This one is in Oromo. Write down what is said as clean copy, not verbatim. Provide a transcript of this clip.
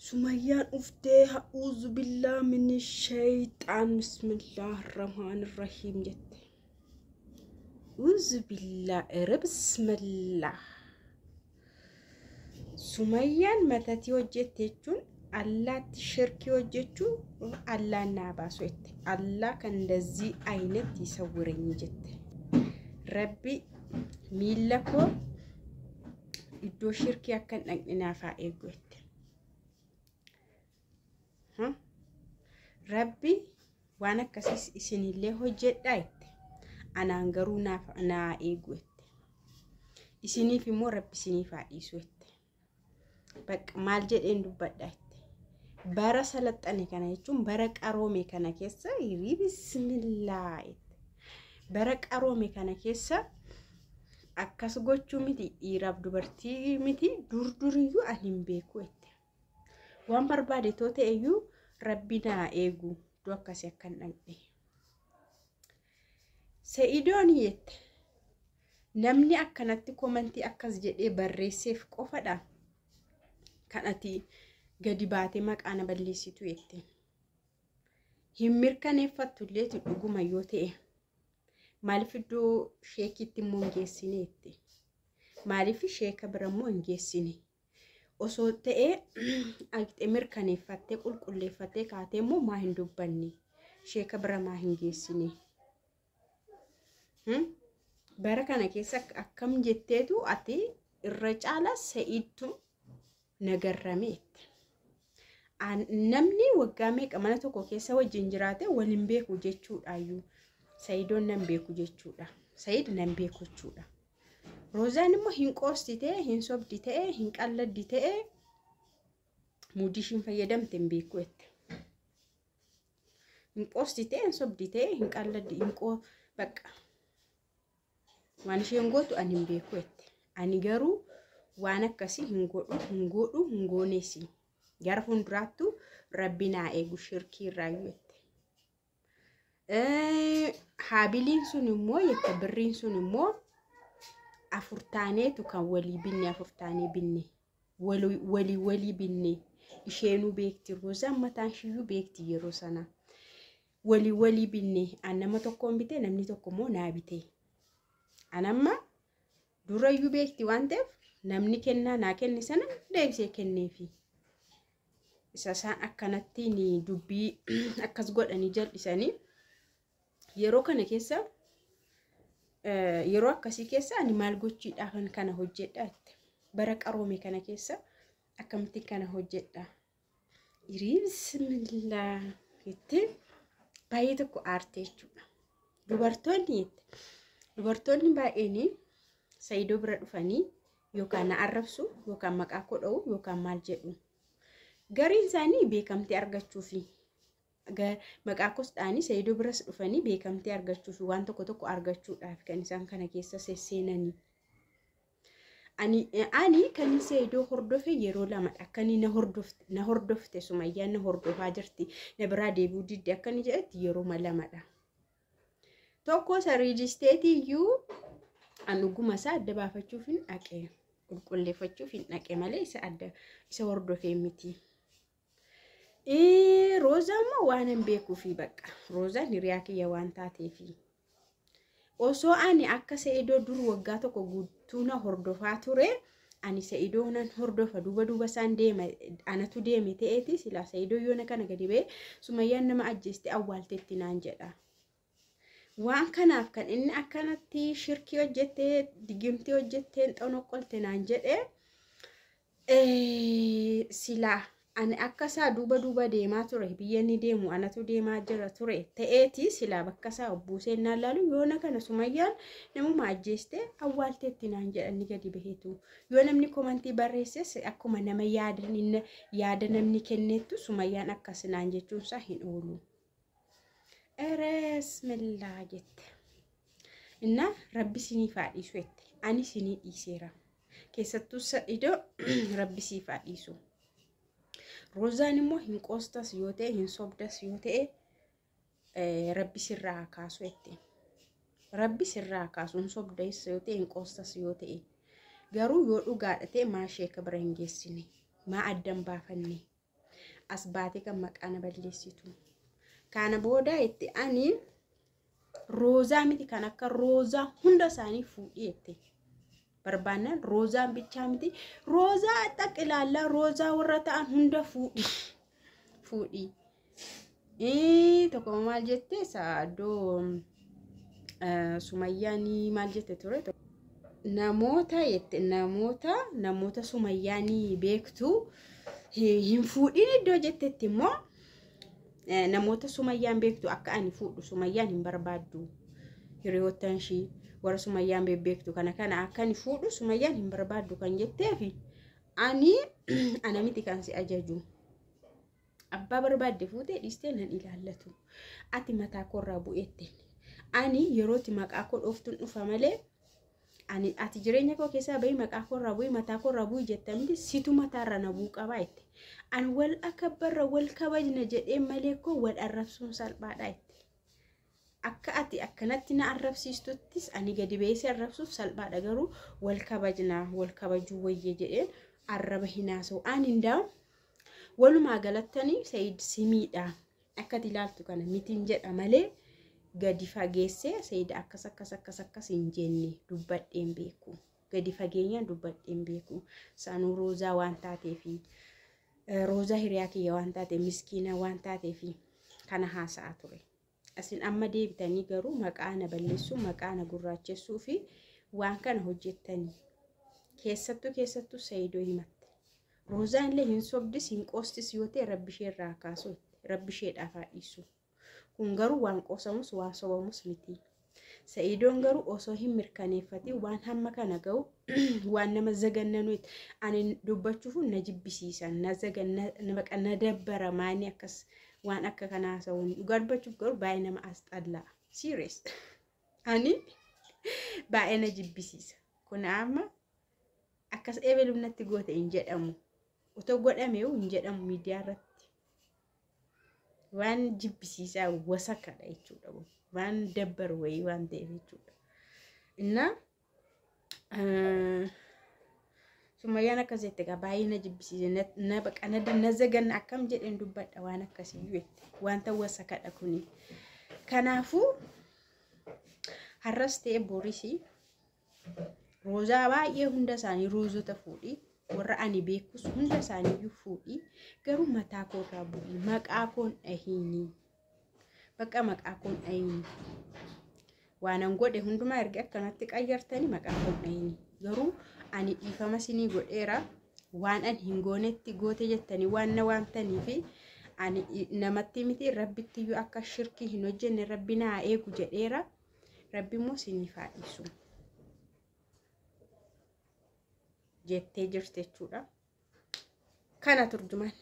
سميان أفتح أعوذ بالله من الشيطان بسم الله الرحمن الرحيم جت أعوذ بالله بسم الله سميان متى وجت تجون الله تشركي وجتو الله ناباسوت الله كان لذي عينت يصورني جت ربي ميلكو يدو شركي أكن نافع إيجوت ربي وانا كسيس إسني اللي هو جد دايت أنا أنجرونا أنا إيجوت إسني في مو ربي سني فايسوت بق مال جد إندو بدايت برا سلط أنا كنا يجون برك أرومي كنا كيسا يري بسم الله برك أرومي كنا كيسا أكاس غوتشو متي إيراب دوبرتي متي دور أهلم بيكوت وان بربادي توتي أيو ربنا إيجو دوكا سيكن نقدي سيدونيت نمني أكنتي كومنتي أكاس جدي بريسيف قفدا كانتي قدي باتي ماك أنا بليسي تويتي همير كان يفتو ليتي دوغو مايوتي مالفدو شيكي تمون جيسينيتي مالفي شيكا برمون جيسيني osoo ta'e agte mirkaneeffatte qulqulleeffatte kaatee immoo maa hin dubbanne sheeka bira maa hin geessine bara kana keessa akkam jetteetu ati irra caala Sa'iidtu nagarrameet namni waggaa meeqa mana tokko keessa wajjin jiraate waliin beeku jechuudhaayyuu Sa'iidoon nan beeku jechuudha Sa'iid nan beeku jechuudha روزان مو هين قوستي هين صبدي هين قلدي موديشين فيدم تنبيكوت هين قوستي هين صبدي هين قلدي هين قو بق وانشين قوتو أني بيكوت أني جرو وانا كسي هين قونيسي جارفون دراتو ربنا إيجو شركي رايوت حابلين سنمو يتبرين سنمو أفرتاني تكان أفرتاني بني ولي بني إشينو بيكتي روزا ما تنشيو بيكتي يروسانا ولي بني أنا ما تكون بيتي نمني تكومو نابيتي أنا ما دوريو بيكتي وانتف نمني كنا ناكني سنة دايبسي كني في إساسا أكانتيني دوبي أكاسقود أني جل إساني يروكا نكيسا yeroo akkasii keessa ani maal gochuudhaaf kana hojjedha bara qaroome kana keessa akkamitti kana hojjedha bismillah itti baay'ee tokko aarte jechuudha dubartoonni baay'een Sa'iidoo bira dhufanii yookaan arrabsu yookaan maqaa kodhuu yookaan maal jedhu gariin isaanii beekamtii argachuufi maqaa kosxaanii Sa'iidoo biras dhufanii beekamtii argachuuf waan tokko argachuudhaaf kan isaan kana keessa sesseenanii ani kan Sa'iidoo hordofe yeroo lama akkani na hordofte Sumayyaan na hordofaa jirti na biraa deebi'uu didde akkani jedhetti yeroo lamadha tokko sariijisteetiyyuu anuguma isaa adda baafachuuf hin dhaqe qulqulleeffachuuf hin dhaqe malee isa hordofee miti روزا ما وانا بيكو في بقى روزا نرياكي يوان تاتي في وسو اني اكا Sa'iidoo دور وغاتو كغوتونا هردوفاتو ري اني Sa'iidoo نان هردوفا دوبا سان ديما انا تو ديمي تيتي سلا Sa'iidoo يونا كان غدي بي سميان نما اجستي اول تتنان جدا وان كاناف كان ان اكنتي شركي وجتي ديغمتي وجتين طنو قلتنان جده سلا أنا أكاسا دوبا ديما توري بياني ديمو أنا تو ديما جرا توري تأتي سلا بكاسا وبوسين نالالو يونا كان Sumayyaan نمو ما جيستي أول تتنان جراني قدي بهيتو يونا مني كومنتي باريسيس أكو ما نما يادن مني كنتو Sumayyaan أكاسنان جيتون ساهين أولو بسم الله جت إننا ربي سيني فادي سويت أني سيني إيسيرا كيستو Sa'iidoo ربي سي فادي سو روزان مو هين قوستاس يوتي هين صوبداس يوتي ربي سرها كاسويتي ربي سرها كاسون صوبداس يوتي هين قوستاس يوتي غارو يودو غادتي ما شيك برنجيسني ما ادم بافني asbaate kan maqaana balleessitu. Kana booda itti ani roozaa miti kan akka roozaa hunda isaanii fuudhii itti. Barbaannan roozaan bichaa miti. Roozaa xaq ilaallaa roozaa warra ta'an hunda fuudhii. Tokko maal jettee saadoo Sumayyaanii maal jette ture? Namoota yette namoota Sumayyaanii beektu hin fuudhin iddoo jettetti immoo namoota Sumayyaan beektu akka ani fuudhu Sumayyaan hin barbaaddu. Hiriyoottan ishii warra Sumayyaan beektu kana akka ani fuudhu Sumayyaan hin barbaaddu kan jetteefi ani ana miti kan si ajaju. Abbaa barbaadde fuutee dhiistee nan ilaallatu. Ati mataa korraa bu'eette. Ani yerooti maqaa koo dhooftuun dhufa malee ani ati jireenya koo keessaa bahi maqaa korraa bu'ii mataa korraa bu'ii jettamti situ mataarra na bu'u qabaa itti. An wal akka barra wal kabajna jedhee malee koo wal arrabsuun salphaadha itti. Akka ati akkanatti na arrabsiistuttis ani gadi beesee arrabsuuf salphaadha garuu wal kabajna wal kabajuu wayye jedheen arraba hinaasoo ani indaa walumaa galattanii Said simiidha akka ilaaltu kana mitiin jedha malee gadi fageessee Said akkas hin jenne dubbadheen beeku. Gadi fageenyaan dubbadheen beeku. Saanuu roozaa waan taateefi roozaa hiriyaa kiyya waan taate miskiina waan taateefi kana haasa'a ture. Asin amma deebitanii garuu maqaa na balleessuu maqaa na gurraachessuu fi waan kana hojjettanii keessattuu Saidoo himatte. Roozaan illee hin sobdis hin qoostis yoo ta'e rabbishee irraa kaasuu rabbisheedhaaf haadhisu. Kun garuu waan qoosamus waan sobamus miti. Saidoon garuu osoo hin mirkaneeffatin waan hamma kana ga'u waan nama zagannanu ani dubbachuuf na jibbisiisan na dabbara maani akkas waan akka kana haasawuun dubbachuuf garuu baay'ee nama asxallaa. Serious. Ani baay'ee na jibbisiisa. Kun amma akkas eebelumnatti goote hin jedhamu. Otoo godhamee hin jedhamu miidiyaa irratti. Waan jibbisiisaa wasakadha jechuudha. Waan dabbar wayii waan ta'eef jechuudha. Inna Sumayyaan akkas jette baay'ee na jibbisiise na zaganna akkam jedheen dubbadha waan akkasii jette. Wanta wasakadha kuni. Kanaafuu har'as ta'e borisii roozaa baay'ee hunda isaanii roozota fuudhii. Warra ani beekus hunda isaanii fuudhii garuu mataa koorraa bu'ii maqaa koon dhahiinii bakka maqaa koon dhahiinii waan an godhe hundumaa erga akkanatti qayyartanii maqaa koon dhahiinii garuu ani dhiifama sinii godheera waan an hin goonetti goote jettanii waan na waamtanii fi ani namatti miti rabbitti iyyuu akka shirkii hin hojjenne rabbi naa eegu jedheera rabbi immoo siniif haadhisu. Jettee jirte jechuudha. Kana turjumaan